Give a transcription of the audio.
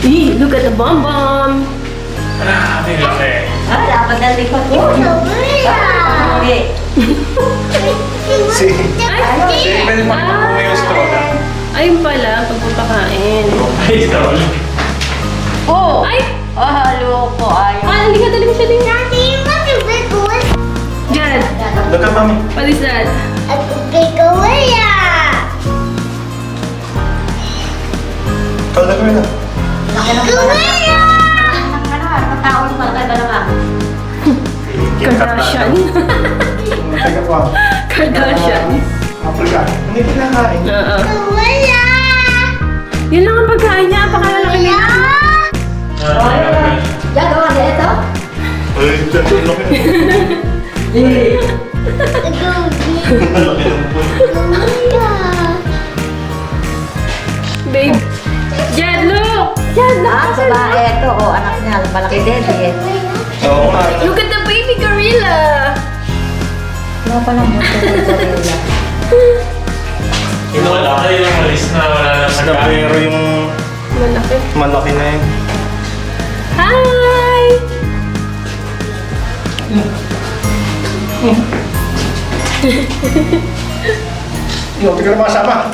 Look at the bomb bomb. Grabe laki. Dapat na likod ko. Okay. Si Belman may gusto na. Ayun pala, pagpapakain. Ay, tol. Oh! Ay! Halo ko. Ayaw. Dali ka, dali mo siya din. Jad, Look at mommy. what is that? Tol, look at that. Laki ng tao yung malaki ba naman? Kardashian. Teka po. Kardashian. Africa. Hindi kinakain. Oo. Yun lang ang pagkain niya. Pakalalaki niya. Diyan, gawa na ito. Ay, tol, laki. Malaki ng po. Babe. Jad, look! Jad, look! Babae ito. Anak niya. Malaki din eh. Oo nga. Look at the baby gorilla! Ano pa lang mo ito? Ito wala kayo yung alis na wala na sa pero yung Malaki. malaki na yun. Hi! Yung, tignan mo kasama.